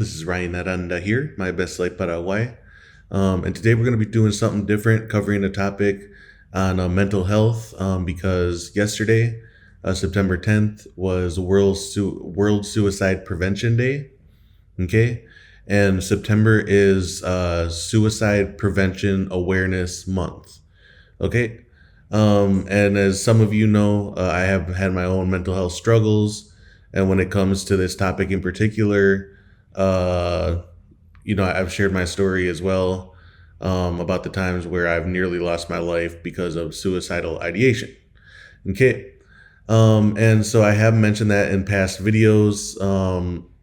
This is Ryan Aranda here, my best life Paraguay. And today we're going to be doing something different, covering a topic on mental health, because yesterday, September 10th, was World Suicide Prevention Day. Okay. And September is Suicide Prevention Awareness Month. Okay. And as some of you know, I have had my own mental health struggles. And when it comes to this topic in particular, I've shared my story as well, about the times where I've nearly lost my life because of suicidal ideation. Okay. And so I have mentioned that in past videos.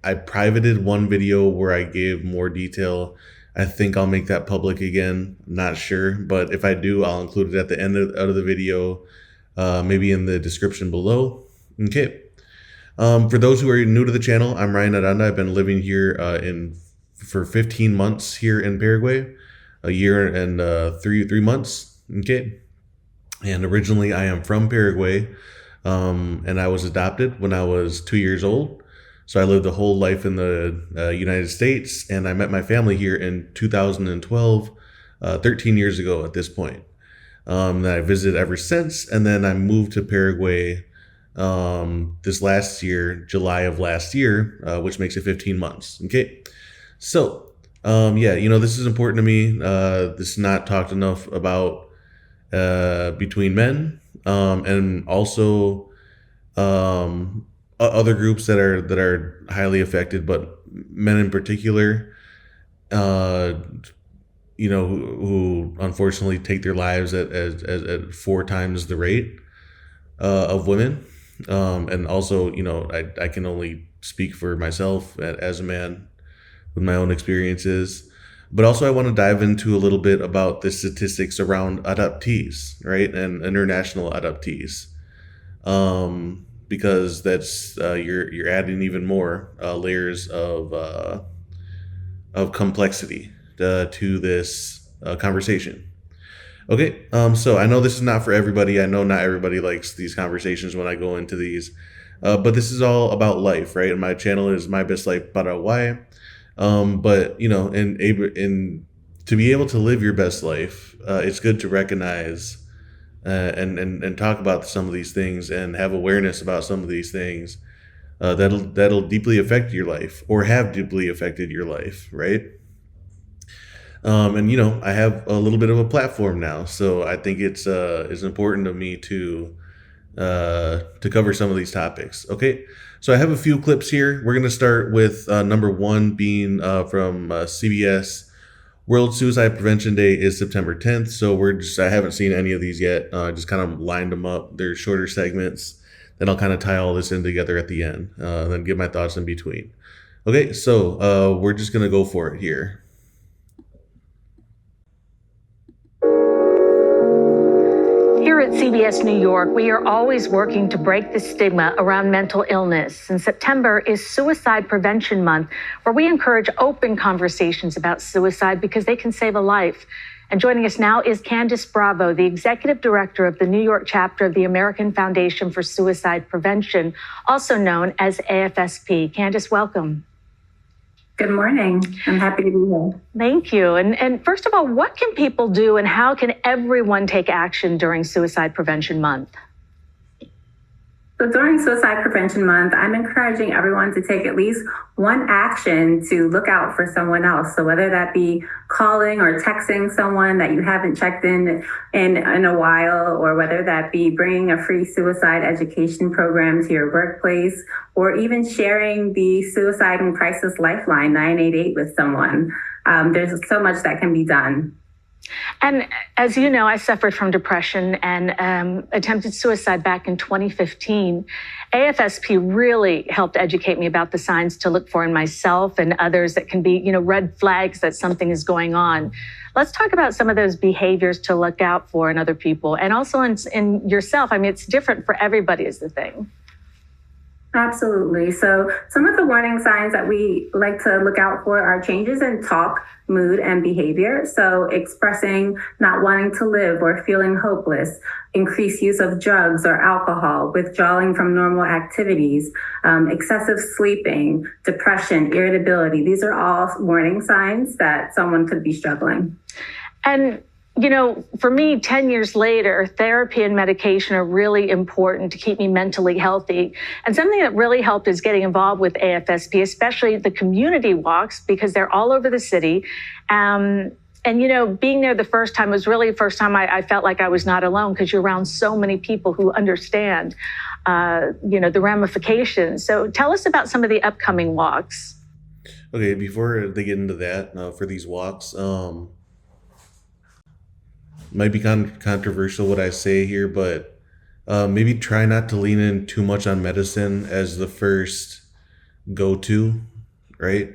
I privated one video where I gave more detail. I think I'll make that public again. Not sure, but if I do, I'll include it at the end of the video, maybe in the description below. Okay. For those who are new to the channel, I'm Ryan Aranda. I've been living here for 15 months here in Paraguay, a year and 3 months. Okay. And originally I am from Paraguay, and I was adopted when I was 2 years old. So I lived a whole life in the United States, and I met my family here in 2012, 13 years ago at this point. That I visited ever since, and then I moved to Paraguay this last year, July of last year, which makes it 15 months. Okay. So, this is important to me. This is not talked enough about between men, and also other groups that are highly affected, but men in particular, who unfortunately take their lives at 4 times the rate of women. And also, I can only speak for myself as a man with my own experiences. But also I want to dive into a little bit about the statistics around adoptees, right? And international adoptees. Because that's you're adding even more layers of complexity to this conversation. Okay, so I know this is not for everybody. I know not everybody likes these conversations when I go into these, but this is all about life, right? And my channel is My Best Life Paraguay. But in to be able to live your best life, it's good to recognize and talk about some of these things and have awareness about some of these things that'll deeply affect your life or have deeply affected your life, right? I have a little bit of a platform now, so I think it's important to me to cover some of these topics. Okay, so I have a few clips here. We're going to start with number one being from CBS. World Suicide Prevention Day is September 10th. So I haven't seen any of these yet. I just kind of lined them up. They're shorter segments. Then I'll kind of tie all this in together at the end, then give my thoughts in between. Okay, so we're just going to go for it here. Here at CBS New York, we are always working to break the stigma around mental illness. And September is Suicide Prevention Month, where we encourage open conversations about suicide because they can save a life. And joining us now is Candice Bravo, the executive director of the New York chapter of the American Foundation for Suicide Prevention, also known as AFSP. Candice, welcome. Good morning. I'm happy to be here. Thank you. And first of all, what can people do and how can everyone take action during Suicide Prevention Month? So during Suicide Prevention Month, I'm encouraging everyone to take at least one action to look out for someone else. So whether that be calling or texting someone that you haven't checked in a while, or whether that be bringing a free suicide education program to your workplace, or even sharing the Suicide and Crisis Lifeline 988 with someone. There's so much that can be done. And as you know, I suffered from depression and attempted suicide back in 2015. AFSP really helped educate me about the signs to look for in myself and others that can be, red flags that something is going on. Let's talk about some of those behaviors to look out for in other people and also in yourself. I mean, it's different for everybody is the thing. Absolutely. So, some of the warning signs that we like to look out for are changes in talk, mood, and behavior. So, expressing not wanting to live or feeling hopeless, increased use of drugs or alcohol, withdrawing from normal activities, excessive sleeping, depression, irritability. These are all warning signs that someone could be struggling. And for me, 10 years later, therapy and medication are really important to keep me mentally healthy. And something that really helped is getting involved with AFSP, especially the community walks, because they're all over the city. And, being there the first time was really the first time I felt like I was not alone, because you're around so many people who understand, the ramifications. So tell us about some of the upcoming walks. Okay, before they get into that, for these walks, might be controversial what I say here, but maybe try not to lean in too much on medicine as the first go to, right?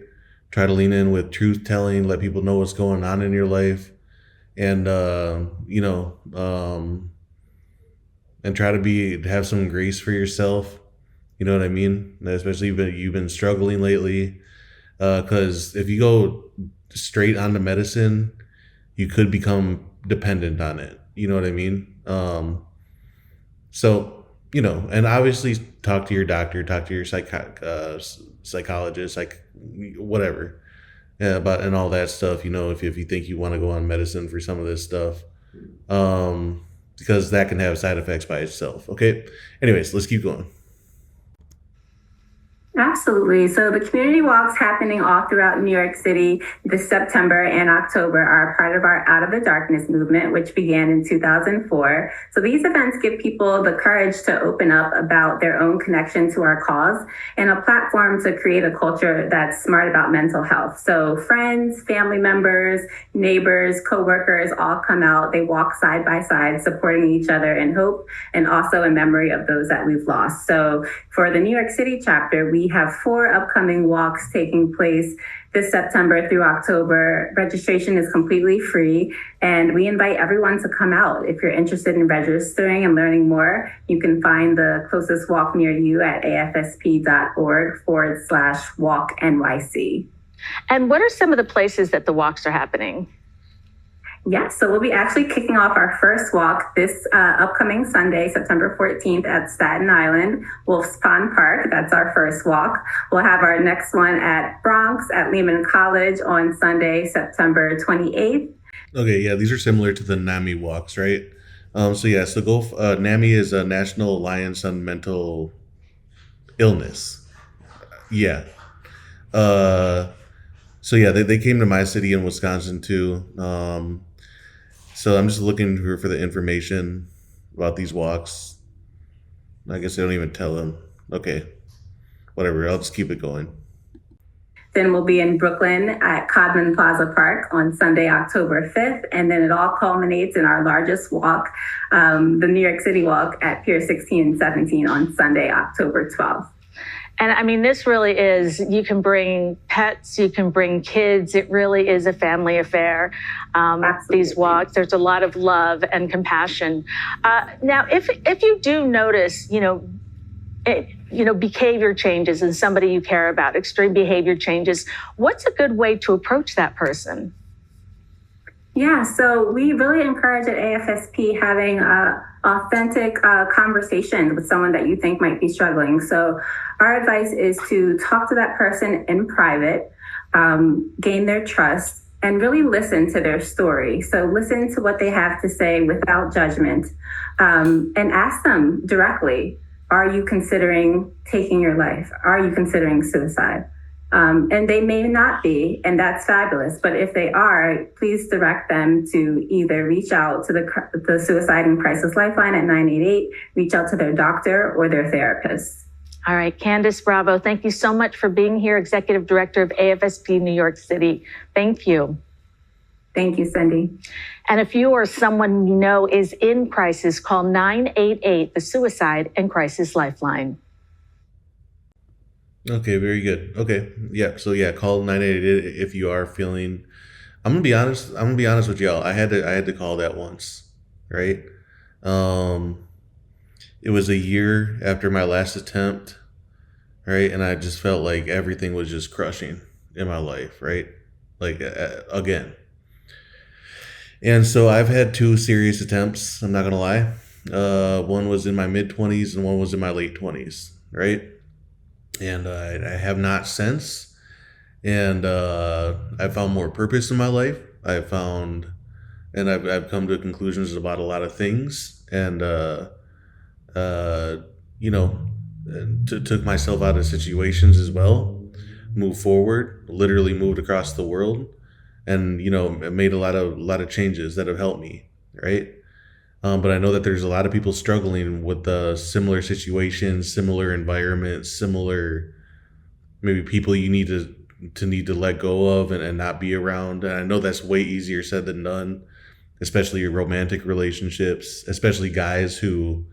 Try to lean in with truth telling, let people know what's going on in your life, and and try to have some grace for yourself. You know what I mean? Especially if you've been struggling lately, because if you go straight onto medicine, you could become dependent on it. You know what I mean? So, and obviously talk to your doctor, talk to your psychologist, like whatever, yeah, about and all that stuff. If you think you want to go on medicine for some of this stuff, because that can have side effects by itself. Okay. Anyways, let's keep going. Absolutely. So the community walks happening all throughout New York City this September and October are part of our Out of the Darkness movement, which began in 2004. So these events give people the courage to open up about their own connection to our cause and a platform to create a culture that's smart about mental health. So friends, family members, neighbors, coworkers all come out. They walk side by side, supporting each other in hope and also in memory of those that we've lost. So for the New York City chapter, we have 4 upcoming walks taking place this September through October. Registration is completely free, and we invite everyone to come out. If you're interested in registering and learning more, you can find the closest walk near you at afsp.org/walk NYC. And what are some of the places that the walks are happening? Yes, so we'll be actually kicking off our first walk this upcoming Sunday, September 14th at Staten Island, Wolf's Pond Park. That's our first walk. We'll have our next one at Bronx at Lehman College on Sunday, September 28th. Okay, yeah, these are similar to the NAMI walks, right? So go. NAMI is a National Alliance on Mental Illness. Yeah. They came to my city in Wisconsin too. So I'm just looking for the information about these walks. I guess they don't even tell them. Okay, whatever. I'll just keep it going. Then we'll be in Brooklyn at Codman Plaza Park on Sunday, October 5th. And then it all culminates in our largest walk, the New York City walk at Pier 16 and 17 on Sunday, October 12th. And I mean, this really is, you can bring pets, you can bring kids. It really is a family affair. These walks, there's a lot of love and compassion. Now, if you do notice, behavior changes in somebody you care about, extreme behavior changes, what's a good way to approach that person? Yeah, so we really encourage at AFSP having authentic conversation with someone that you think might be struggling. So our advice is to talk to that person in private, gain their trust, and really listen to their story. So listen to what they have to say without judgment, and ask them directly, are you considering taking your life? Are you considering suicide? And they may not be, and that's fabulous. But if they are, please direct them to either reach out to the Suicide and Crisis Lifeline at 988, reach out to their doctor or their therapist. All right, Candace Bravo, thank you so much for being here, Executive Director of AFSP New York City. Thank you. Thank you, Cindy. And if you or someone you know is in crisis, call 988, the Suicide and Crisis Lifeline. Okay, very good. Okay, yeah. So yeah, call 988 if you are feeling. I'm gonna be honest. With y'all. I had to call that once, right? It was a year after my last attempt, right? And I just felt like everything was just crushing in my life, right? Like, again. And so I've had two serious attempts, I'm not going to lie. One was in my mid-20s and one was in my late 20s, right? And I have not since. And I found more purpose in my life. I've come to conclusions about a lot of things. And, you know, took myself out of situations as well, moved forward, literally moved across the world, and made a lot of changes that have helped me, right? But I know that there's a lot of people struggling with similar situations, similar environments, similar maybe people you need to let go of and not be around. And I know that's way easier said than done, especially romantic relationships, especially guys who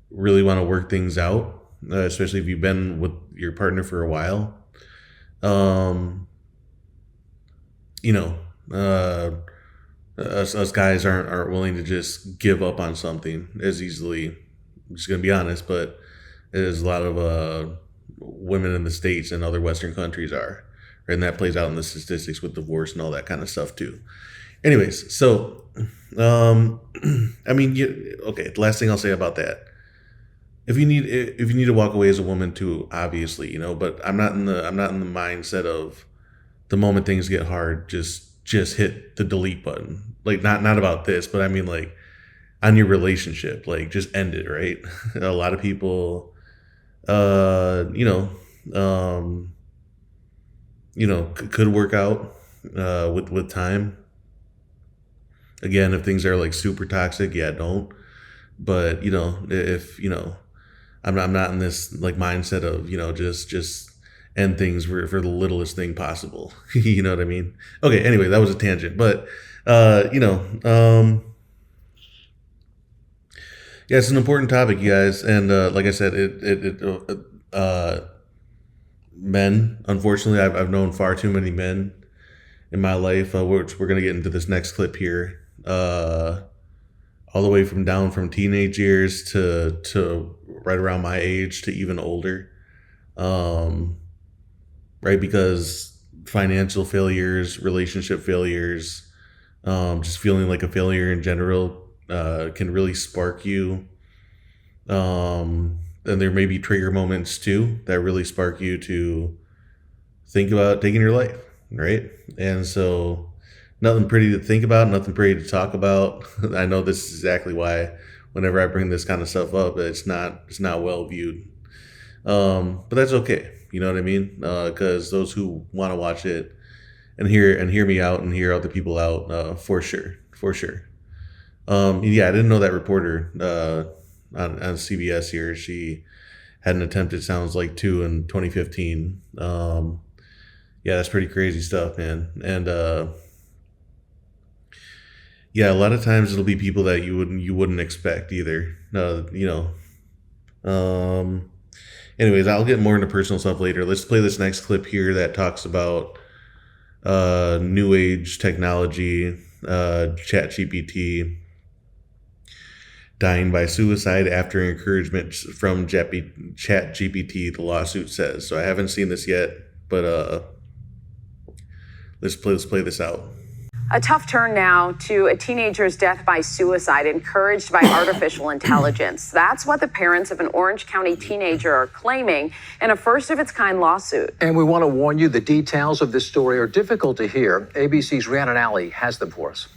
really want to work things out, especially if you've been with your partner for a while. Us guys aren't willing to just give up on something as easily. I'm just gonna be honest, but there's a lot of women in the States and other Western countries are, and that plays out in the statistics with divorce and all that kind of stuff too. Anyways, so I mean, okay. The last thing I'll say about that, if you need to walk away as a woman too, obviously, but I'm not in the mindset of the moment things get hard, just hit the delete button. Like, not about this, but I mean, like, on your relationship, like, just end it, right? A lot of people, could work out with time. Again, if things are like super toxic, yeah, don't. But if I'm not in this like mindset of just end things for the littlest thing possible. You know what I mean? Okay, anyway, that was a tangent, but yeah, it's an important topic, you guys, and like I said, men, unfortunately, I've known far too many men in my life, which we're gonna get into this next clip here, all the way from teenage years to right around my age to even older, right? Because financial failures, relationship failures, just feeling like a failure in general can really spark you. And there may be trigger moments too that really spark you to think about taking your life, right? And so nothing pretty to think about, nothing pretty to talk about. I know this is exactly why whenever I bring this kind of stuff up, it's not well viewed. But that's okay. You know what I mean? Because those who want to watch it and hear me out and hear other people out, for sure. Yeah, I didn't know that reporter on CBS here. She had an attempt, it sounds like, too, in 2015. Yeah, that's pretty crazy stuff, man. And yeah, a lot of times it'll be people that you wouldn't expect either. Anyways, I'll get more into personal stuff later. Let's play this next clip here that talks about new age technology, ChatGPT dying by suicide after encouragement from ChatGPT, the lawsuit says. So I haven't seen this yet, but let's play this out. A tough turn now to a teenager's death by suicide encouraged by artificial intelligence. That's what the parents of an Orange County teenager are claiming in a first-of-its-kind lawsuit. And we want to warn you, the details of this story are difficult to hear. ABC's Rhiannon Alley has them for us.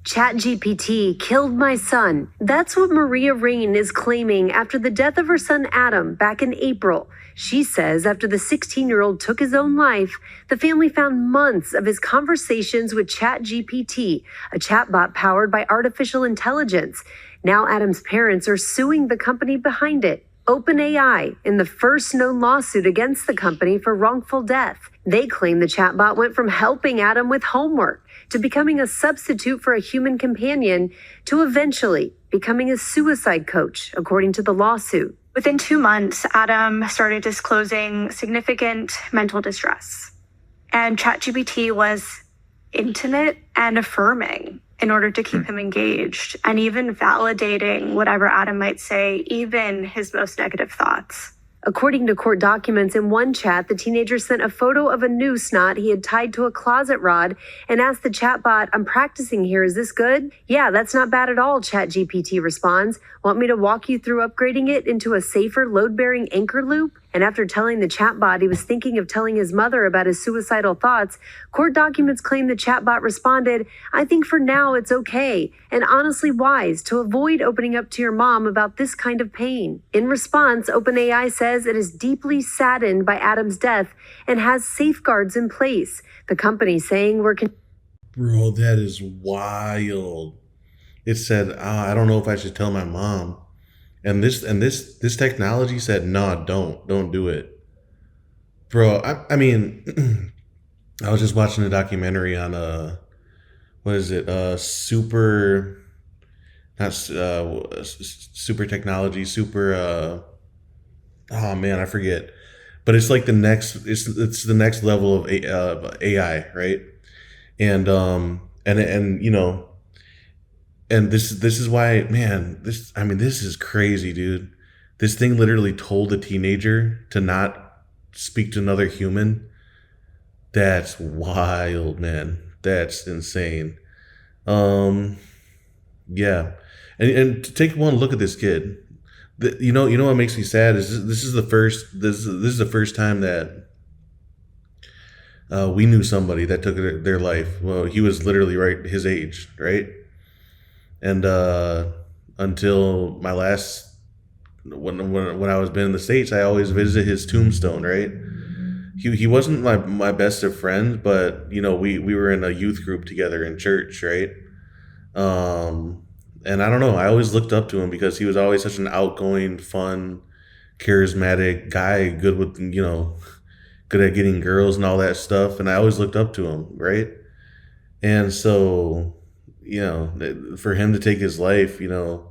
ChatGPT killed my son. That's what Maria Rain is claiming after the death of her son Adam back in April. She says after the 16-year-old took his own life, the family found months of his conversations with ChatGPT, a chatbot powered by artificial intelligence. Now Adam's parents are suing the company behind it, OpenAI, in the first known lawsuit against the company for wrongful death. They claim the chatbot went from helping Adam with homework to becoming a substitute for a human companion to eventually becoming a suicide coach, according to the lawsuit. Within 2 months, Adam started disclosing significant mental distress. And ChatGPT was intimate and affirming in order to keep him engaged and even validating whatever Adam might say, even his most negative thoughts. According to court documents, in one chat, the teenager sent a photo of a noose knot he had tied to a closet rod and asked the chatbot, "I'm practicing here, is this good?" "Yeah, that's not bad at all," ChatGPT responds. "Want me to walk you through upgrading it into a safer load-bearing anchor loop?" And after telling the chatbot he was thinking of telling his mother about his suicidal thoughts, court documents claim the chatbot responded, "I think for now it's okay, and honestly wise to avoid opening up to your mom about this kind of pain." In response, OpenAI says it is deeply saddened by Adam's death and has safeguards in place. The company saying Bro, that is wild. It said, I don't know if I should tell my mom. And this technology said, "No, don't do it." Bro, I mean, I was just watching a documentary on what is it? Super, not super technology, super oh man, I forget. But it's like it's the next level of AI, right? And you know, and this is why, man, this is crazy, dude. This thing literally told a teenager to not speak to another human. That's wild, man. That's insane. Um, yeah, and to take one look at this kid. You know what makes me sad is this is the first time that we knew somebody that took their life. Well, he was literally right his age, right? And until my last when I was been in the States, I always visit his tombstone, right? He wasn't my best of friends, but you know, we were in a youth group together in church, right? And I don't know, I always looked up to him because he was always such an outgoing, fun, charismatic guy, good with, you know, good at getting girls and all that stuff, and I always looked up to him, right? And so, you know, for him to take his life, you know,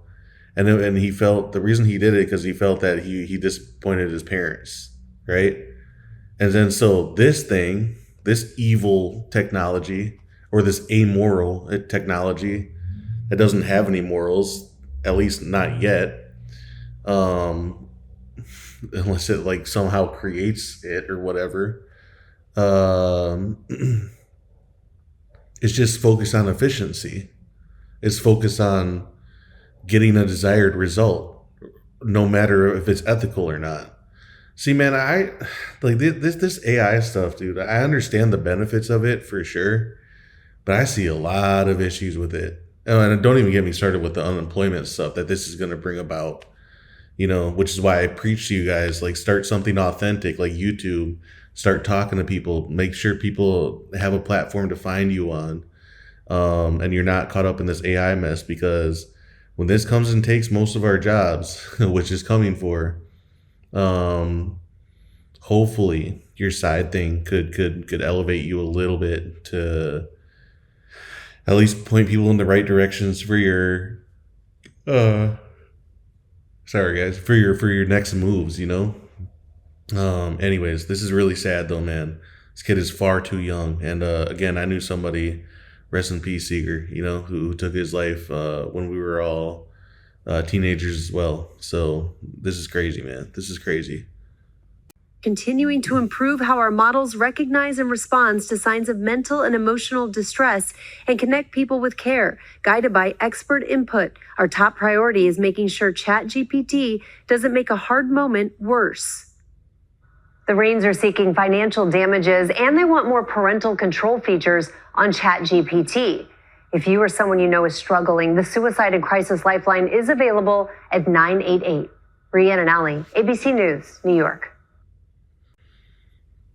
and he felt the reason he did it because he felt that he disappointed his parents, right? And then so this evil technology, or this amoral technology that doesn't have any morals, at least not yet, unless it like somehow creates it or whatever. Um, it's just focused on efficiency. It's focused on getting a desired result, no matter if it's ethical or not. See, man, I like this AI stuff, dude. I understand the benefits of it for sure, but I see a lot of issues with it. And don't even get me started with the unemployment stuff that this is going to bring about. You know, which is why I preach to you guys, like, start something authentic like YouTube, start talking to people, make sure people have a platform to find you on, and you're not caught up in this AI mess, because when this comes and takes most of our jobs, which is coming for, hopefully your side thing could elevate you a little bit to at least point people in the right directions for your sorry guys, for your next moves, you know. Anyways, this is really sad though, man. This kid is far too young, and again, I knew somebody, rest in peace, Seeger, you know, who took his life when we were all teenagers as well. So this is crazy, man. This is crazy. continuing to improve how our models recognize and respond to signs of mental and emotional distress and connect people with care, guided by expert input. Our top priority is making sure ChatGPT doesn't make a hard moment worse. The Rains are seeking financial damages, and they want more parental control features on ChatGPT. If you or someone you know is struggling, the Suicide and Crisis Lifeline is available at 988. Rhiannon Alley, ABC News, New York.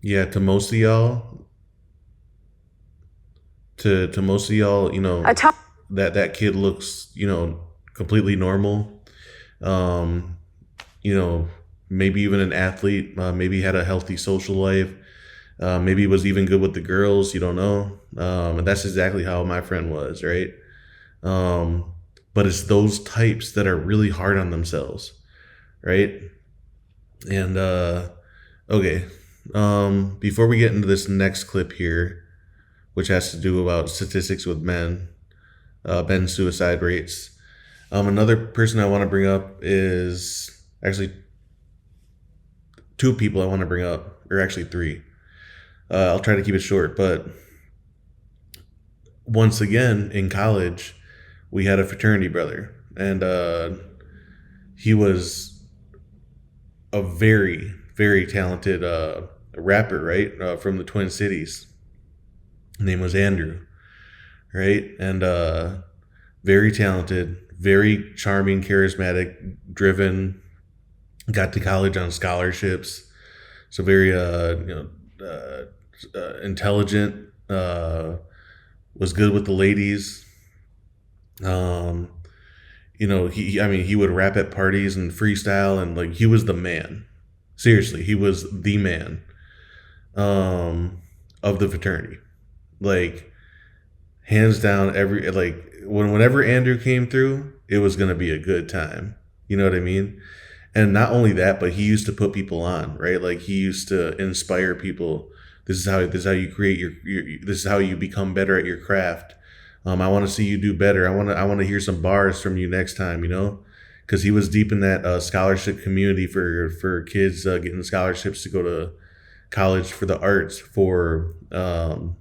Yeah, to most of y'all, you know, that kid looks, you know, completely normal. You know, maybe even an athlete, maybe had a healthy social life, maybe was even good with the girls, you don't know. And that's exactly how my friend was, right? But it's those types that are really hard on themselves, right? And okay, before we get into this next clip here, which has to do about statistics with men suicide rates, another person I want to bring up is actually two people I want to bring up, or actually three. I'll try to keep it short, but once again in college, we had a fraternity brother, and he was a very, very talented rapper, right? From the Twin Cities. His name was Andrew, right? And very talented, very charming, charismatic, driven. Got to college on scholarships, so very intelligent. Was good with the ladies. He would rap at parties and freestyle, and like he was the man. Seriously, he was the man of the fraternity. Like hands down, whenever Andrew came through, it was gonna be a good time. You know what I mean? And not only that, but he used to put people on, right? Like he used to inspire people. This is how you create your this is how you become better at your craft. I want to see you do better. I want to hear some bars from you next time, because he was deep in that scholarship community for kids getting scholarships to go to college for the arts, for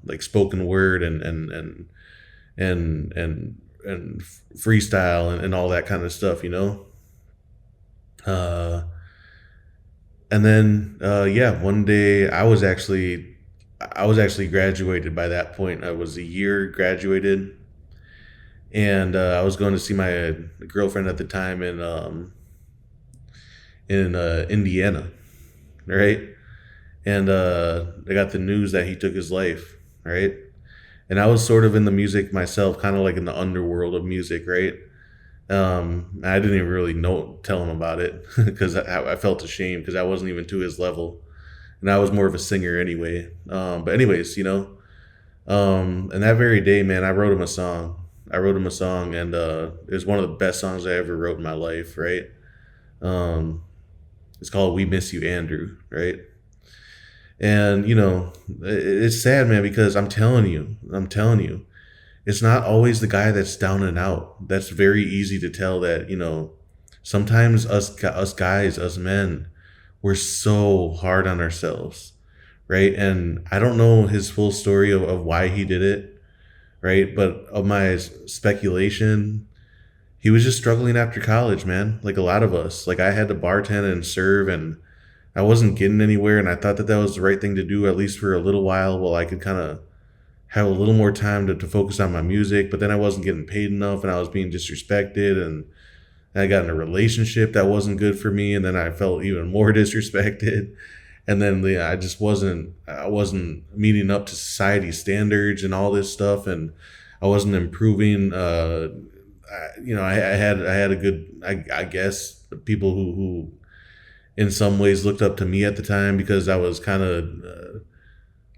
like spoken word and freestyle and all that kind of stuff, and then one day I was actually graduated by that point. I was a year graduated, and I was going to see my girlfriend at the time in Indiana, right? And I got the news that he took his life, right? And I was sort of in the music myself, kind of like in the underworld of music, right? I didn't even really tell him about it because I felt ashamed because I wasn't even to his level, and I was more of a singer anyway. But anyways, and that very day, man, I wrote him a song. And it was one of the best songs I ever wrote in my life, right? It's called "We Miss You, Andrew," right? And it's sad, man, because I'm telling you. It's not always the guy that's down and out. That's very easy to tell that, sometimes us guys, us men, we're so hard on ourselves, right? And I don't know his full story of why he did it, right? But of my speculation, he was just struggling after college, man. Like a lot of us. Like I had to bartend and serve, and I wasn't getting anywhere, and I thought that was the right thing to do, at least for a little while I could kind of have a little more time to focus on my music. But then I wasn't getting paid enough, and I was being disrespected, and I got in a relationship that wasn't good for me, and then I felt even more disrespected. And then I wasn't meeting up to society's standards and all this stuff, and I wasn't improving. I had a good, I guess, people who in some ways looked up to me at the time, because I was kind of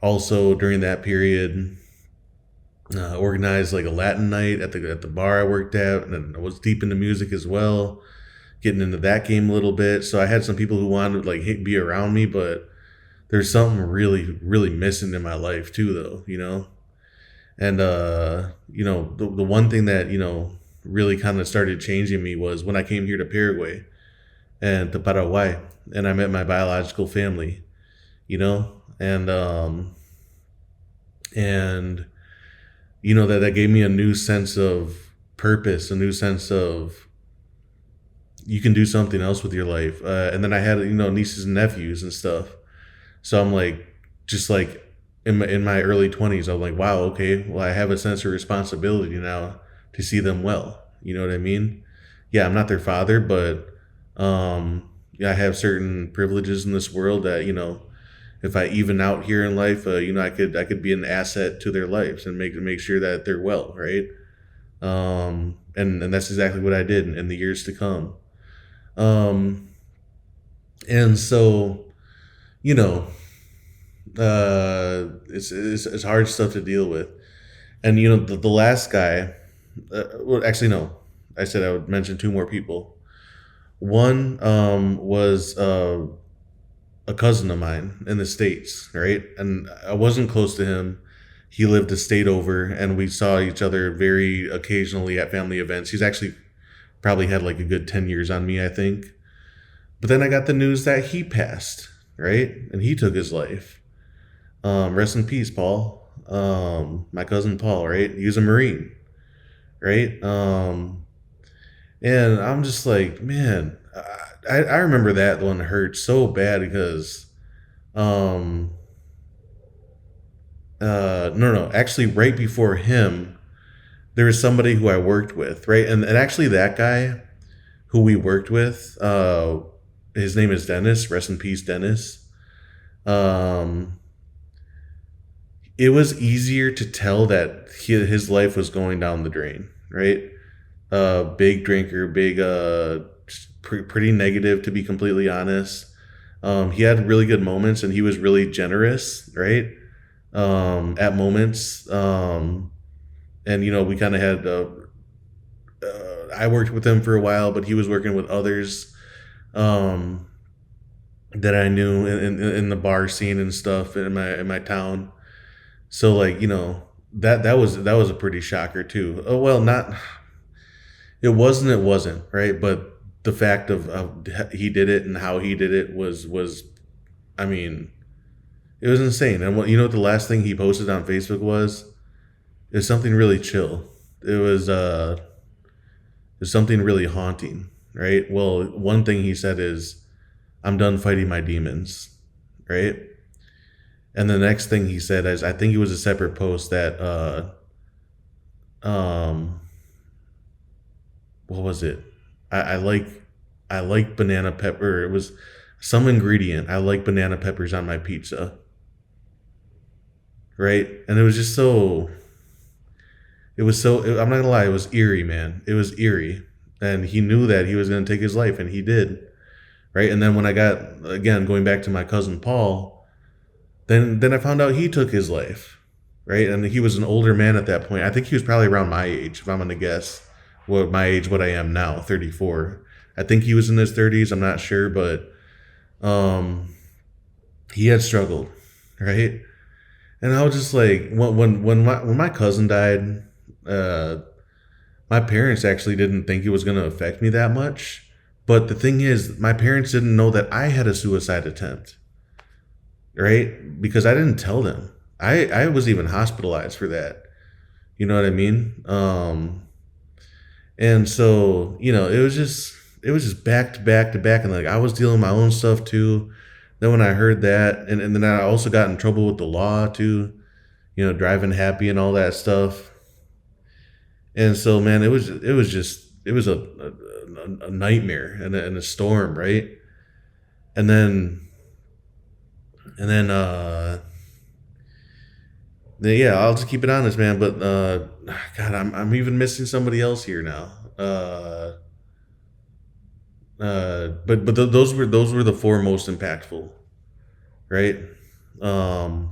also during that period organized like a Latin night at the bar I worked at, and I was deep into music as well, getting into that game a little bit. So I had some people who wanted to like be around me, but there's something really, really missing in my life too, though, And the one thing that really kind of started changing me was when I came here to Paraguay and to Paraguay, and I met my biological family, and that gave me a new sense of purpose, a new sense of you can do something else with your life. And then I had nieces and nephews and stuff, so I'm like, just like in my early 20s, I'm like, wow, okay, well, I have a sense of responsibility now to see them well. You know what I mean? Yeah, I'm not their father, but I have certain privileges in this world that if I even out here in life, I could be an asset to their lives and make sure that they're well, right? And that's exactly what I did in the years to come. And so, it's hard stuff to deal with. And the last guy, well, actually no, I said I would mention two more people. One was a cousin of mine in the States, right? And I wasn't close to him. He lived a state over, and we saw each other very occasionally at family events. He's actually probably had like a good 10 years on me, I think. But then I got the news that he passed, right? And he took his life. Rest in peace, Paul. My cousin Paul, right? He was a Marine, right? And I'm just like, man, I remember that one hurt so bad because, um, no, actually, right before him, there was somebody who I worked with, right? And actually, that guy who we worked with, his name is Dennis. Rest in peace, Dennis. Um, it was easier to tell that his life was going down the drain, right? Big drinker, big, pretty negative, to be completely honest. He had really good moments, and he was really generous, right? At moments. And, we kind of had, I worked with him for a while, but he was working with others that I knew in the bar scene and stuff in my town. So, like, that was a pretty shocker too. Oh, well, not, it wasn't, right? But the fact of he did it and how he did it was, I mean, it was insane. And what the last thing he posted on Facebook was? It was something really chill. It was something really haunting, right? Well, one thing he said is, "I'm done fighting my demons," right? And the next thing he said is, I think it was a separate post that, what was it? I like banana pepper. It was some ingredient. I like banana peppers on my pizza, right? And it was just so. It was so. I'm not gonna lie. It was eerie, man. It was eerie, and he knew that he was gonna take his life, and he did, right? And then when I got, again, going back to my cousin Paul, then I found out he took his life, right? And he was an older man at that point. I think he was probably around my age, if I'm gonna guess. What I am now, 34. I think he was in his 30s. I'm not sure, but he had struggled, right? And I was just like, when my cousin died, my parents actually didn't think it was going to affect me that much. But the thing is, my parents didn't know that I had a suicide attempt, right? Because I didn't tell them. I was even hospitalized for that. You know what I mean? And so, it was just back to back to back. And like, I was dealing with my own stuff too. Then when I heard that, and then I also got in trouble with the law too, driving happy and all that stuff. And so, man, it was a nightmare and a storm, right? And then, yeah, I'll just keep it honest, man. But God, I'm even missing somebody else here now. Those were the four most impactful, right? A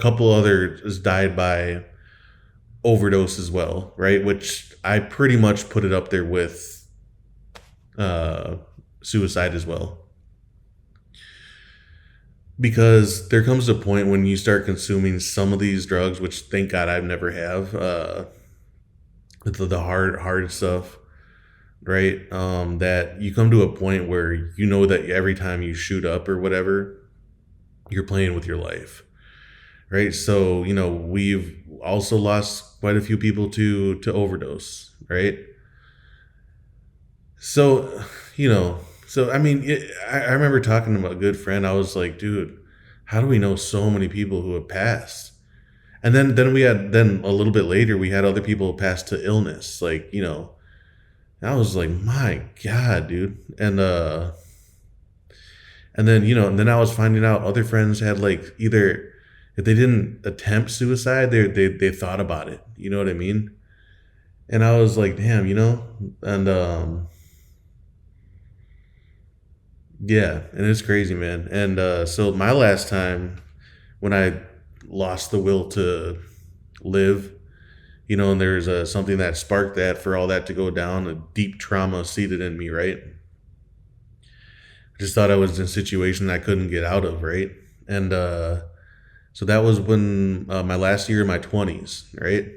couple others died by overdose as well, right? Which I pretty much put it up there with suicide as well. Because there comes a point when you start consuming some of these drugs, which thank God I've never have, the hard stuff, right? That you come to a point where you know that every time you shoot up or whatever, you're playing with your life, right? So, we've also lost quite a few people to overdose, right? So, I mean, I remember talking to a good friend. I was like, dude, how do we know so many people who have passed? And then we had, then a little bit later, we had other people pass to illness. Like, I was like, my God, dude. And then, and then I was finding out other friends had, like, either, if they didn't attempt suicide, they thought about it. You know what I mean? And I was like, damn, and yeah, and it's crazy, man. And so my last time when I lost the will to live, and there's something that sparked that for all that to go down, a deep trauma seated in me, right? I just thought I was in a situation I couldn't get out of, right? And so that was when my last year in my 20s, right?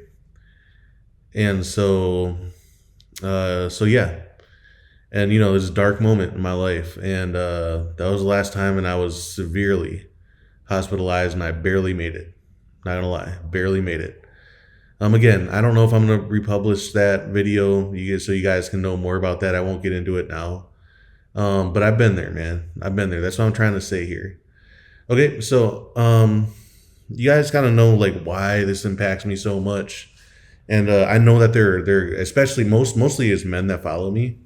And so yeah. And it was a dark moment in my life, and that was the last time, and I was severely hospitalized, and I barely made it. Not gonna lie, barely made it. Again, I don't know if I'm gonna republish that video so you guys can know more about that. I won't get into it now. But I've been there, man. I've been there. That's what I'm trying to say here. Okay, so you guys kind of know like why this impacts me so much, and I know that they're especially mostly it's men that follow me.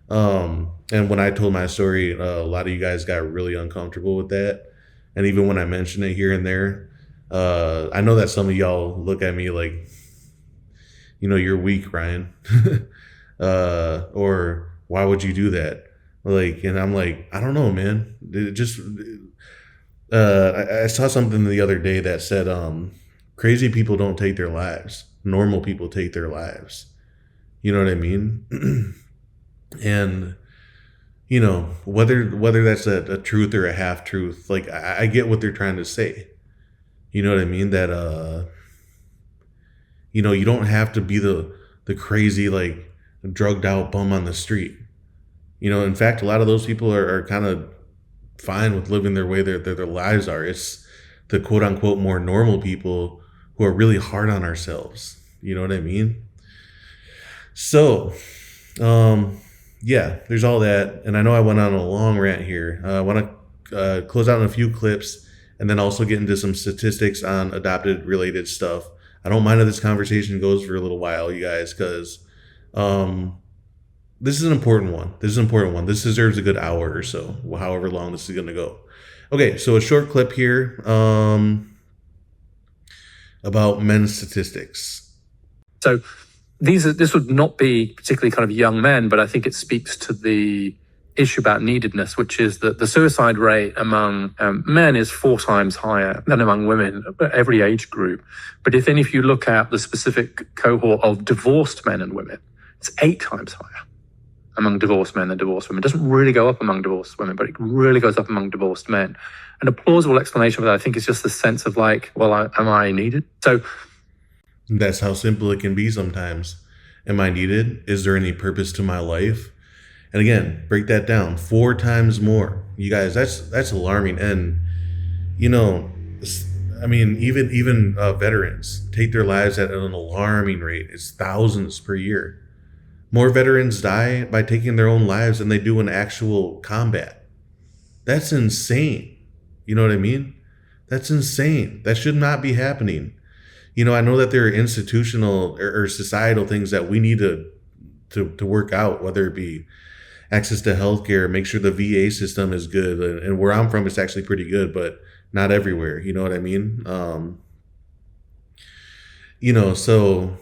And when I told my story, a lot of you guys got really uncomfortable with that, and even when I mention it here and there, I know that some of y'all look at me like, you're weak, Ryan, or why would you do that? Like, and I'm like, I don't know, man. It just, I saw something the other day that said, crazy people don't take their lives. Normal people take their lives. You know what I mean? And, whether that's a truth or a half truth, like I get what they're trying to say. You know what I mean? That, you don't have to be the crazy, like drugged out bum on the street. In fact, a lot of those people are kind of fine with living their way their lives are. It's the quote unquote more normal people who are really hard on ourselves. You know what I mean? So, yeah, there's all that. And I know I went on a long rant here. I want to close out in a few clips and then also get into some statistics on adopted related stuff. I don't mind if this conversation goes for a little while, you guys, because this is an important one. This deserves a good hour or so, however long this is going to go. Okay, so a short clip here about men's statistics. So this would not be particularly kind of young men, but I think it speaks to the issue about neededness, which is that the suicide rate among men is 4 times higher than among women, every age group. But if you look at the specific cohort of divorced men and women, it's 8 times higher among divorced men than divorced women. It doesn't really go up among divorced women, but it really goes up among divorced men. And a plausible explanation for that, I think, is just the sense of like, well, am I needed? So that's how simple it can be sometimes. Am I needed? Is there any purpose to my life? And again, break that down 4 times more. You guys, that's alarming. And, I mean, even veterans take their lives at an alarming rate. It's thousands per year. More veterans die by taking their own lives than they do in actual combat. That's insane. You know what I mean? That's insane. That should not be happening. I know that there are institutional or societal things that we need to work out, whether it be access to healthcare, make sure the VA system is good. And where I'm from, it's actually pretty good, but not everywhere. You know what I mean? So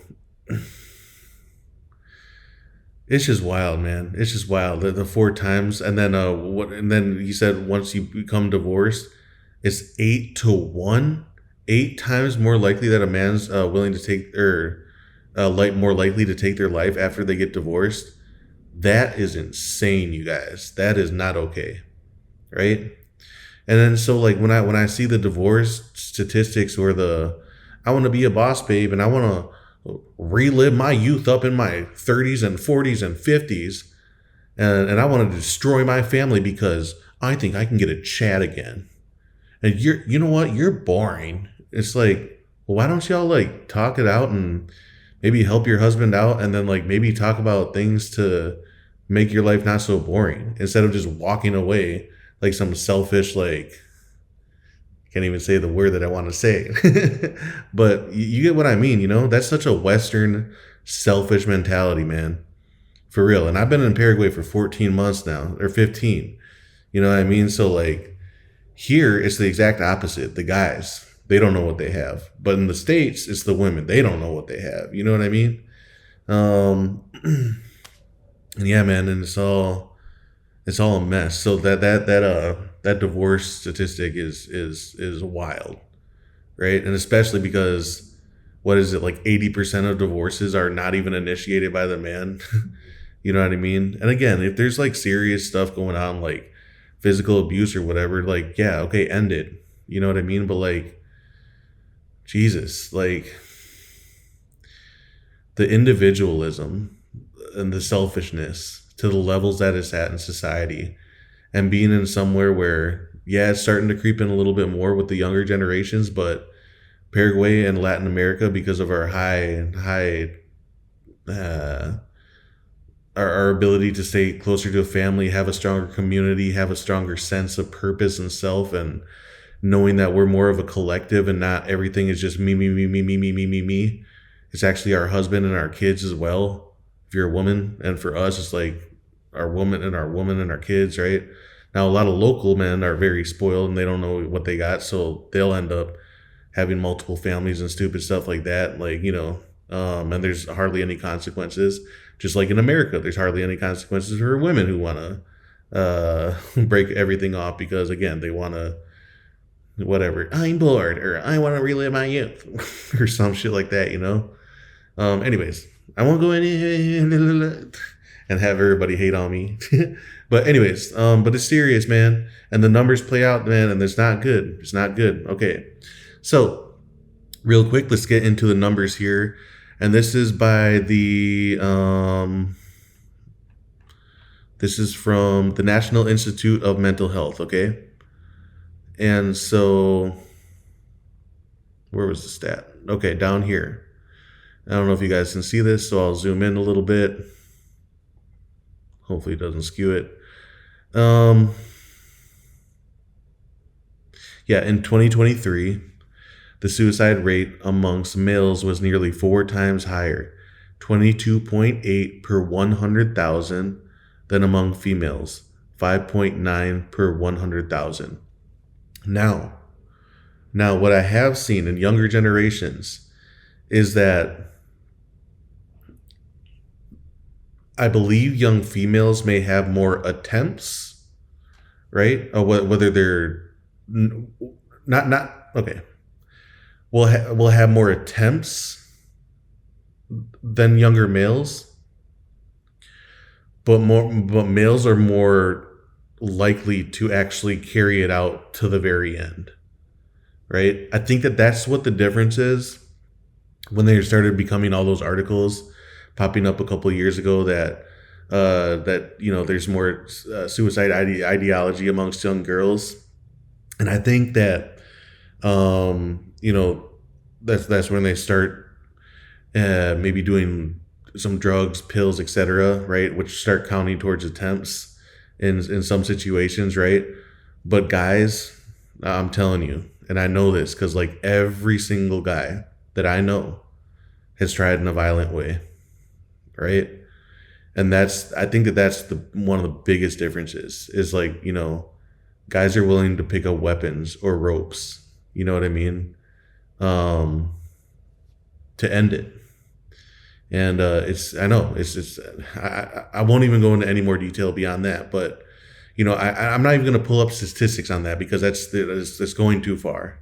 it's just wild, man. It's just wild. The 4 times, and then and then he said once you become divorced, it's 8 to 1, 8 times more likely that a man's willing to take more likely to take their life after they get divorced. That is insane, you guys. That is not okay, right? And then so like when I see the divorce statistics or I want to be a boss babe and I want to relive my youth up in my 30s and 40s and 50s, and I want to destroy my family because I think I can get a chat again. And you know what? You're boring. It's like, well, why don't y'all like talk it out and maybe help your husband out, and then like maybe talk about things to make your life not so boring instead of just walking away like some selfish, like, can't even say the word that I want to say. But you get what I mean, That's such a Western selfish mentality, man. For real. And I've been in Paraguay for 14 months now, or 15. You know what I mean? So like here, it's the exact opposite. The guys, they don't know what they have. But in the States, it's the women. They don't know what they have. You know what I mean? And yeah, man, and it's all a mess. So that divorce statistic is wild, right? And especially because what is it, like 80% of divorces are not even initiated by the man. You know what I mean? And again, if there's like serious stuff going on, like physical abuse or whatever, like, yeah, okay, end it. You know what I mean? But like, Jesus, like the individualism and the selfishness to the levels that it's at in society, and being in somewhere where, yeah, it's starting to creep in a little bit more with the younger generations, but Paraguay and Latin America, because of our high our ability to stay closer to a family, have a stronger community, have a stronger sense of purpose and self, and knowing that we're more of a collective and not everything is just me, me, me, me, me, me, me, me, me. It's actually our husband and our kids as well, if you're a woman. And for us, it's like our woman and our kids, right? Now, a lot of local men are very spoiled and they don't know what they got. So they'll end up having multiple families and stupid stuff like that. Like, and there's hardly any consequences. Just like in America, there's hardly any consequences for women who want to break everything off because, again, they want to, whatever, I'm bored, or I want to relive my youth, or some shit like that, Anyways, I won't go in and have everybody hate on me. But anyways, but it's serious, man. And the numbers play out, man, and it's not good. It's not good. Okay. So real quick, let's get into the numbers here. And this is by this is from the National Institute of Mental Health, okay? And so, where was the stat? Okay, down here. I don't know if you guys can see this, so I'll zoom in a little bit. Hopefully it doesn't skew it. Yeah, in 2023, the suicide rate amongst males was nearly 4 times higher, 22.8 per 100,000, than among females, 5.9 per 100,000. Now, what I have seen in younger generations is that I believe young females may have more attempts, right? Or whether they're not okay. We'll have more attempts than younger males, but males are more likely to actually carry it out to the very end, right? I think that's what the difference is when they started becoming all those articles popping up a couple of years ago that there's more suicide ideology amongst young girls, and I think that that's when they start maybe doing some drugs, pills, etc., right, which start counting towards attempts in some situations, right? But guys, I'm telling you, and I know this because like every single guy that I know has tried in a violent way, right? And I think that's one of the biggest differences is like, guys are willing to pick up weapons or ropes, you know what I mean? To end it. And I won't even go into any more detail beyond that, but I'm not even going to pull up statistics on that because that's going too far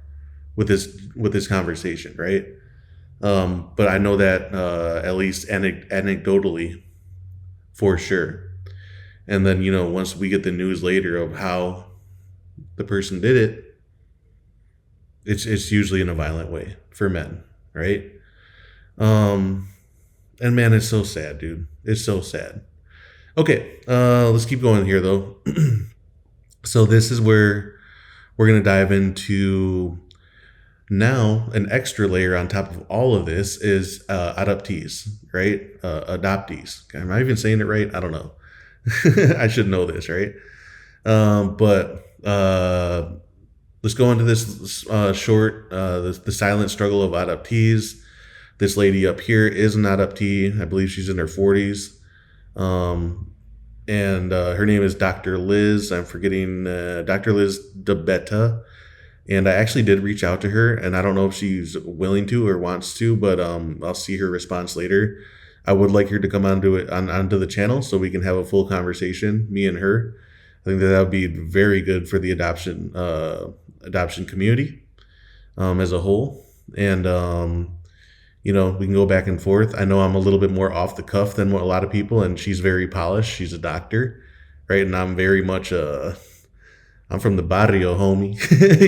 with this conversation, right? But I know that at least anecdotally, for sure. And then once we get the news later of how the person did it, it's usually in a violent way for men, right? And man, it's so sad, dude. It's so sad. Okay, let's keep going here though. So this is where we're gonna dive into now. An extra layer on top of all of this is adoptees, right? Adoptees. Am I even saying it right? I don't know. I should know this, right? But let's go into this short, the silent struggle of adoptees. This lady up here is an adoptee. I believe she's in her 40s. And her name is Dr. Liz. I'm forgetting Dr. Liz DeBetta. And I actually did reach out to her, and I don't know if she's willing to or wants to, but I'll see her response later. I would like her to come onto the channel so we can have a full conversation, me and her. I think that would be very good for the adoption community as a whole. And we can go back and forth. I know I'm a little bit more off the cuff than what a lot of people, and she's very polished. She's a doctor, right? And I'm very much I'm from the barrio, homie.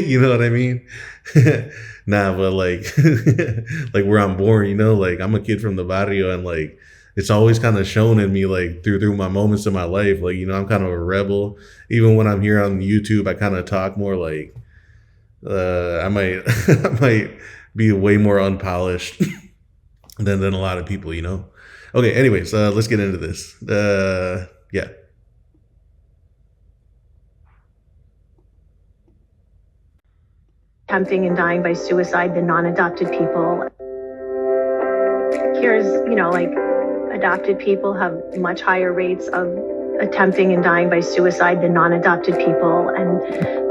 You know what I mean? Nah, but like, like where I'm born, like I'm a kid from the barrio, and like it's always kind of shown in me, like through my moments in my life. Like, I'm kind of a rebel. Even when I'm here on YouTube, I kind of talk more like I might I might be way more unpolished than a lot of people. Okay, anyways, let's get into this. Yeah. Attempting and dying by suicide than non-adopted people. Here's, like adopted people have much higher rates of attempting and dying by suicide than non-adopted people. And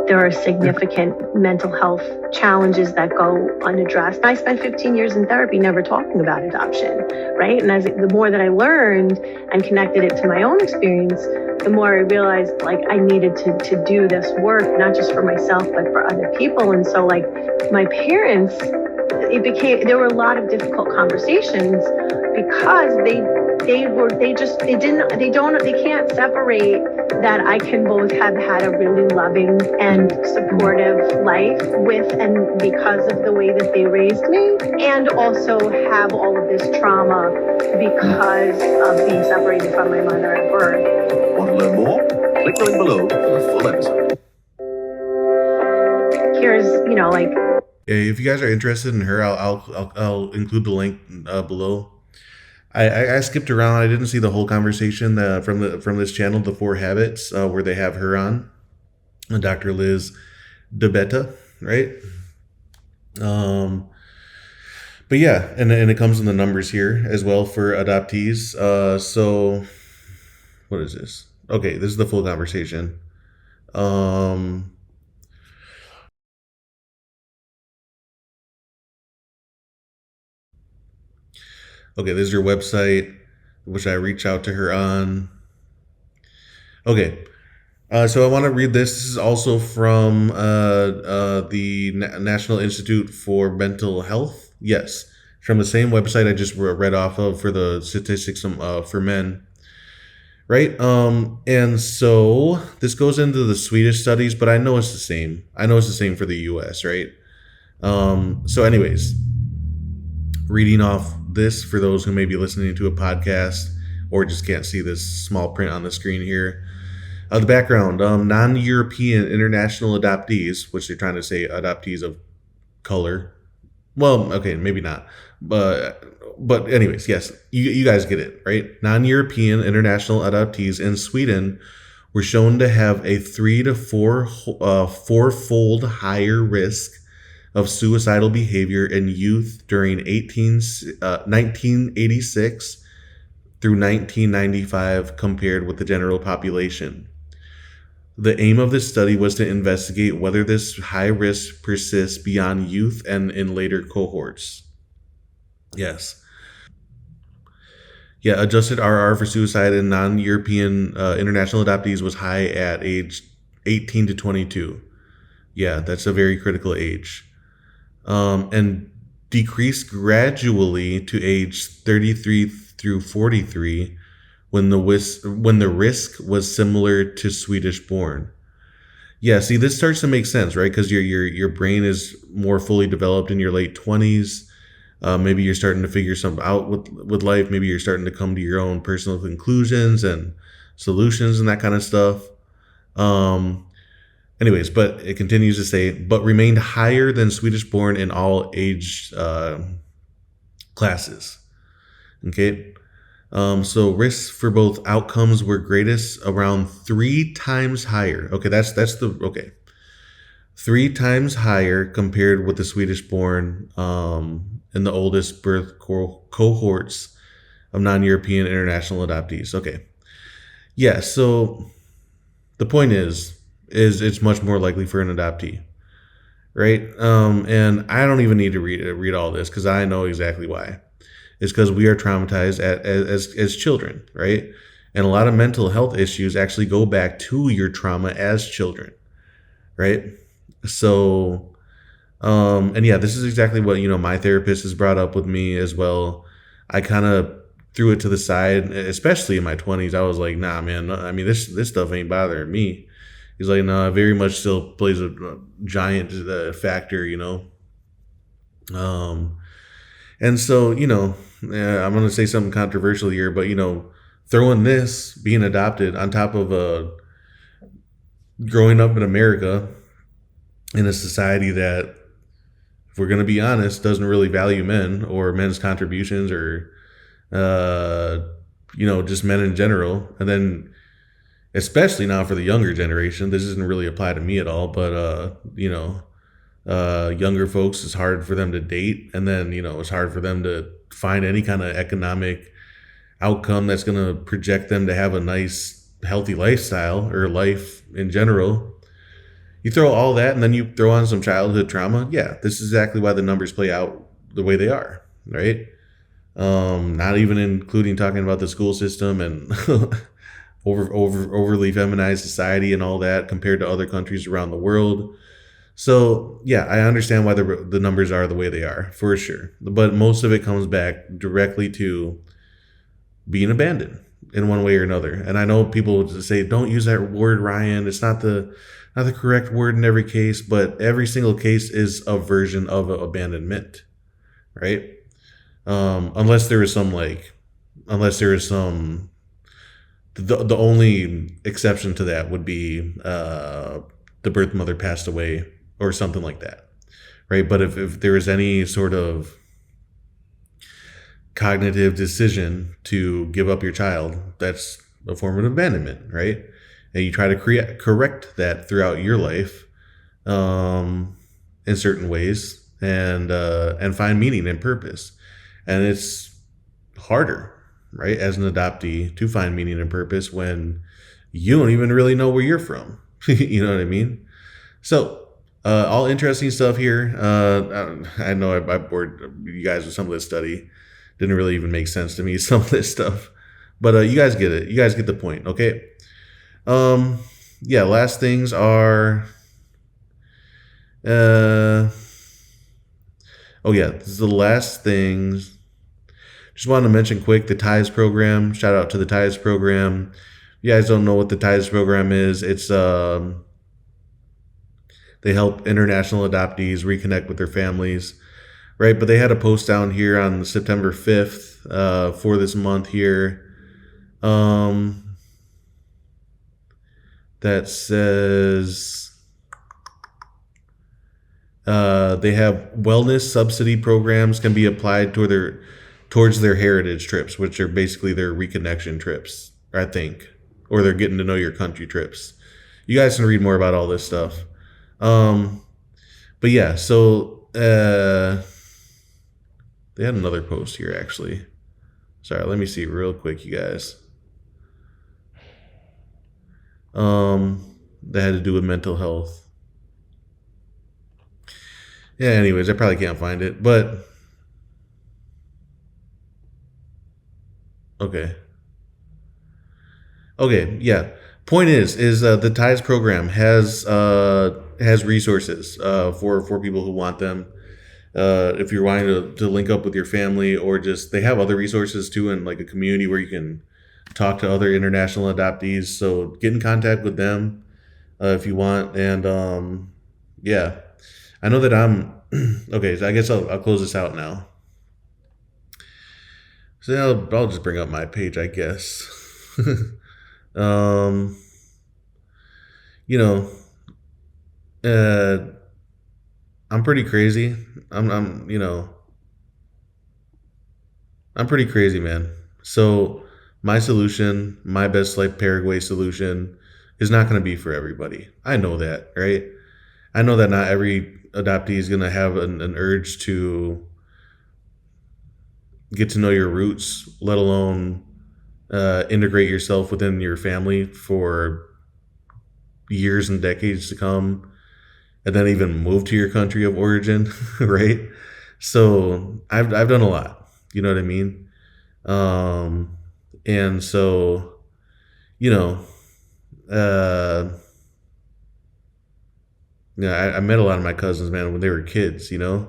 there are significant mental health challenges that go unaddressed. I spent 15 years in therapy never talking about adoption, right? And the more that I learned and connected it to my own experience, the more I realized like I needed to do this work, not just for myself, but for other people. And so like my parents, there were a lot of difficult conversations because they can't separate that I can both have had a really loving and supportive life with and because of the way that they raised me, and also have all of this trauma because of being separated from my mother at birth. Want to learn more? Click the link below for the full episode. Here's, like. If you guys are interested in her, I'll include the link below. I skipped around. I didn't see the whole conversation from this channel, The 4 Habits, where they have her on, Dr. Liz DeBetta, right? But yeah, and it comes in the numbers here as well for adoptees. So what is this? Okay, this is the full conversation. Okay, this is your website, which I reach out to her on. Okay, so I want to read this. This is also from the National Institute for Mental Health. Yes, from the same website I just read off of for the statistics for men. Right? And so this goes into the Swedish studies, but I know it's the same. I know it's the same for the US, right? So anyways, reading off this for those who may be listening to a podcast or just can't see this small print on the screen here. The background, non-European international adoptees, which they're trying to say adoptees of color. Well, okay, maybe not. But anyways, yes, you guys get it, right? Non-European international adoptees in Sweden were shown to have a 3 to 4-fold higher risk of suicidal behavior in youth during 1986 through 1995 compared with the general population. The aim of this study was to investigate whether this high risk persists beyond youth and in later cohorts. Yes. Yeah, adjusted RR for suicide in non-European international adoptees was high at age 18 to 22. Yeah, that's a very critical age. And decreased gradually to age 33 through 43 when the risk was similar to Swedish born. Yeah, see, this starts to make sense, right? Because your brain is more fully developed in your late 20s. Maybe you're starting to figure something out with life. Maybe you're starting to come to your own personal conclusions and solutions and that kind of stuff. Anyways, but it continues to say, but remained higher than Swedish born in all age classes. Okay. So risks for both outcomes were greatest around 3 times higher. Okay, that's okay. 3 times higher compared with the Swedish born in the oldest birth cohorts of non-European international adoptees. Okay. Yeah, so the point is it's much more likely for an adoptee, right? And I don't even need to read all this because I know exactly why. It's because we are traumatized as children, right? And a lot of mental health issues actually go back to your trauma as children, right? So, and yeah, this is exactly what, my therapist has brought up with me as well. I kind of threw it to the side, especially in my 20s. I was like, nah, man, I mean, this stuff ain't bothering me. He's like, no, it very much still plays a giant factor, And so, I'm going to say something controversial here, but, throwing this, being adopted, on top of growing up in America in a society that, if we're going to be honest, doesn't really value men or men's contributions or, just men in general. And then, especially now for the younger generation, this doesn't really apply to me at all, but, younger folks, it's hard for them to date. And then, it's hard for them to find any kind of economic outcome that's going to project them to have a nice, healthy lifestyle or life in general. You throw all that and then you throw on some childhood trauma. Yeah, this is exactly why the numbers play out the way they are, right? Not even including talking about the school system and overly feminized society and all that compared to other countries around the world. So yeah, I understand why the numbers are the way they are, for sure. But most of it comes back directly to being abandoned in one way or another. And I know people say, don't use that word, Ryan. It's not the correct word in every case, but every single case is a version of abandonment, right? Unless there is some, the only exception to that would be the birth mother passed away or something like that, right? But if there is any sort of cognitive decision to give up your child, that's a form of abandonment, right? And you try to correct that throughout your life, in certain ways, and find meaning and purpose. And it's harder, right, as an adoptee to find meaning and purpose when you don't even really know where you're from. You know what I mean? So, all interesting stuff here. I know I bored you guys with some of this study. Didn't really even make sense to me, some of this stuff. But you guys get it. You guys get the point, okay? Yeah, last things are... oh yeah, this is the last things. Just wanted to mention quick the TIES program. Shout out to the TIES program. If you guys don't know what the TIES program is, it's they help international adoptees reconnect with their families, right? But they had a post down here on September 5th for this month here that says they have wellness subsidy programs can be applied towards their heritage trips, which are basically their reconnection trips, I think, or they're getting to know your country trips. You guys can read more about all this stuff. But yeah, so they had another post here actually. Sorry, let me see real quick, you guys. That had to do with mental health. Yeah, anyways, I probably can't find it, but okay, yeah. Point is the TIES program has resources for people who want them. If you're wanting to link up with your family, or just they have other resources too, in like a community where you can talk to other international adoptees. So get in contact with them if you want. And yeah, I know that I'm okay. So I guess I'll close this out now. So I'll just bring up my page, I guess. You know, I'm pretty crazy. I'm pretty crazy, man. So my solution, my best life Paraguay solution, is not going to be for everybody. I know that, right? I know that not every adoptee is going to have an urge to get to know your roots, let alone integrate yourself within your family for years and decades to come, and then even move to your country of origin, right? So I've done a lot, you know what I mean? And so, I met a lot of my cousins, man, when they were kids, and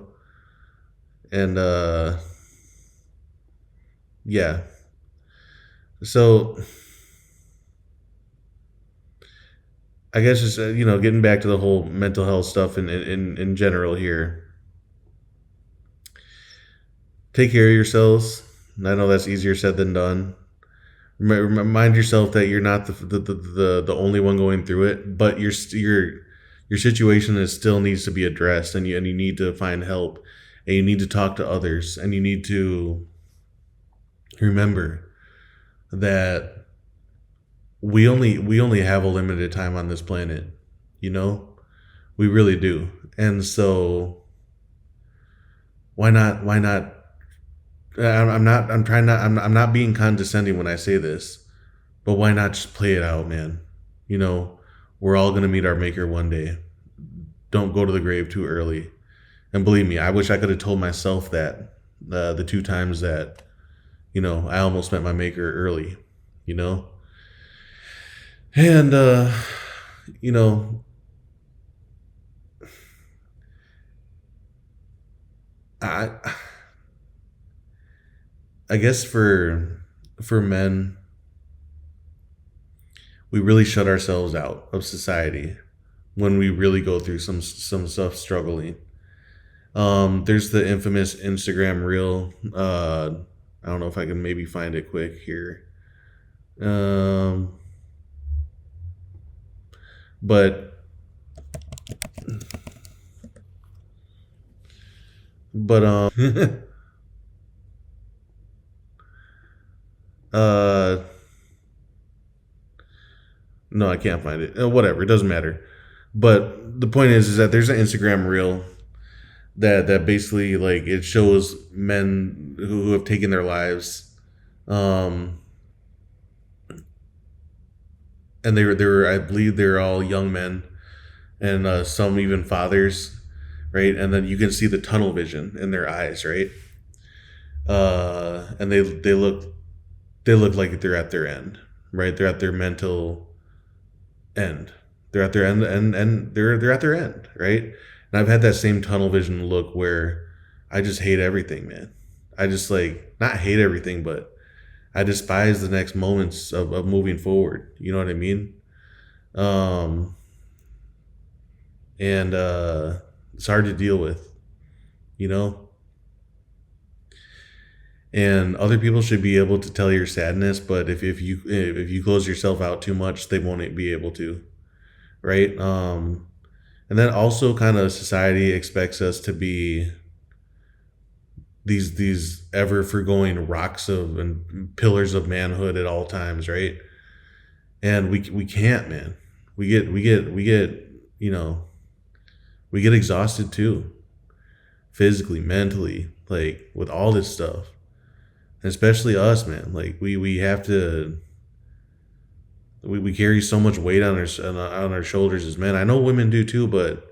yeah. So I guess just getting back to the whole mental health stuff in general here. take care of yourselves. I know that's easier said than done. Remind yourself that you're not the only one going through it, but your situation is still needs to be addressed, and you need to find help, and you need to talk to others, and you need to remember that we only have a limited time on this planet, you know? We really do. And so why not I'm not being condescending when I say this, but why not just play it out, man? You know, we're all going to meet our maker one day. Don't go to the grave too early. And believe me, I wish I could have told myself that the two times that, I almost met my maker early, you know? And, you know, I, I guess for men, we really shut ourselves out of society when we really go through some stuff struggling. There's the infamous Instagram reel. I don't know if I can maybe find it quick here. Um, but uh no, I can't find it. Whatever, it doesn't matter. But the point is that there's an Instagram reel that basically, like, it shows men who have taken their lives, um and they were, I believe, they're all young men, and some even fathers, right? And then you can see the tunnel vision in their eyes, right? And they look like they're at their end, right? They're at their mental end. They're at their end, and they're at their end, right? And I've had that same tunnel vision look where I just hate everything, man. I just, like, not hate everything, but I despise the next moments of moving forward. You know what I mean? Um, and it's hard to deal with, you know? And other people should be able to tell your sadness, but if you close yourself out too much, they won't be able to, right? And then also, kind of, society expects us to be these ever forgoing rocks of and pillars of manhood at all times, right? And we can't, man. We get we get exhausted too, physically, mentally, like, with all this stuff. And especially us, man. Like, we have to, we carry so much weight on our shoulders as men. I know women do too, but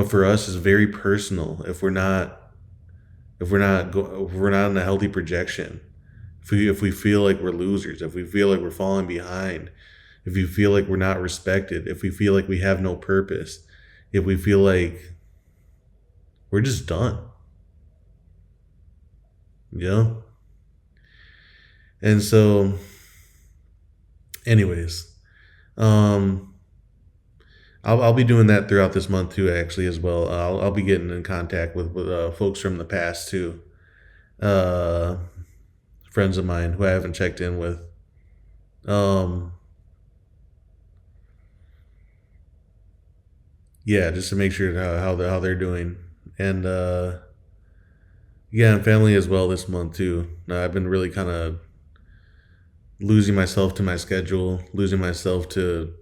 for us, it's very personal. If we're not in a healthy projection, if we feel like we're losers, if we feel like we're falling behind, if we feel like we're not respected, if we feel like we have no purpose, if we feel like we're just done, you know? And so, anyways, um, I'll be doing that throughout this month too, actually, as well. I'll be getting in contact with folks from the past too, uh, friends of mine who I haven't checked in with. Um, yeah, just to make sure how they're doing, and yeah, and family as well this month too. I've been really kind of losing myself to my schedule, losing myself to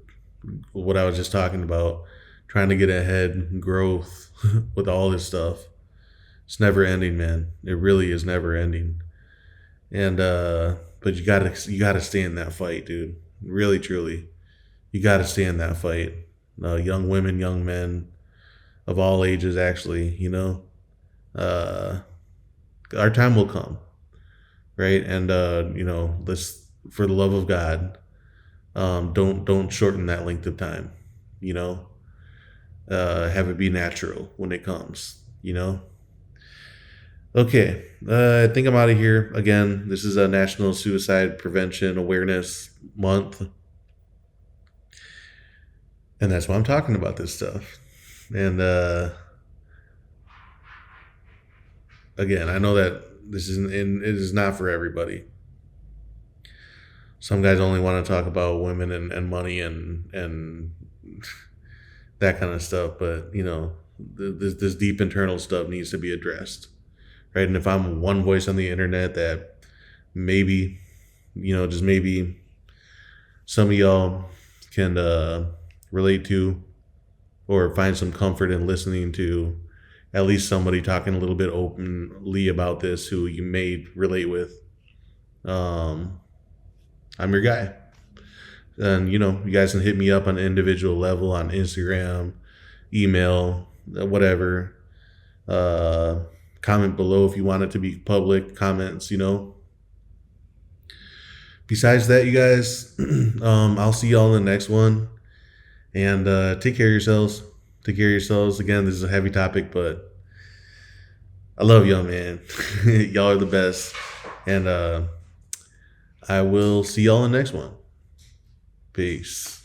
what I was just talking about, trying to get ahead, growth with all this stuff. It's never ending, man. It really is never ending. And but you gotta stay in that fight, dude. Really, truly, you gotta stay in that fight. Young women, young men, of all ages, actually, uh, our time will come, right? And let's, for the love of God, don't shorten that length of time. Have it be natural when it comes. Okay, I think I'm out of here. Again, this is a National Suicide Prevention Awareness Month, and that's why I'm talking about this stuff. And again, I know that this isn't, and it is not for everybody. Some guys only want to talk about women and money and that kind of stuff. But, you know, this deep internal stuff needs to be addressed, right? And if I'm one voice on the internet that maybe, you know, just maybe some of y'all can relate to or find some comfort in listening to at least somebody talking a little bit openly about this who you may relate with, I'm your guy. And, you know, you guys can hit me up on an individual level on Instagram, email, whatever. Comment below if you want it to be public comments, you know. Besides that, you guys, I'll see y'all in the next one. And take care of yourselves. Take care of yourselves. Again, this is a heavy topic, but I love y'all, man. Y'all are the best. And I will see y'all in the next one. Peace.